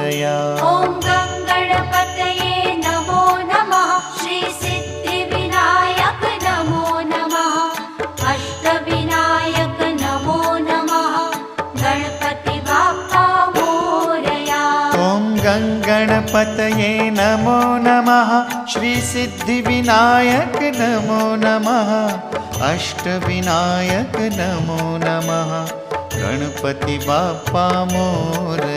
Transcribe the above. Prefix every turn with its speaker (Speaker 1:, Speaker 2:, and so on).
Speaker 1: मोरया।
Speaker 2: ॐ गणपतये नमो नमः। श्री सिद्धिविनायक नमो नमः। अष्टविनायक नमो नमः। गणपति बाप्पा मोरया।
Speaker 1: ॐ गणपतये नमो नमः। श्री सिद्धिविनायक नमो नमः। अष्टविनायक नमो नमः। गणपति बाप्पा मोरया।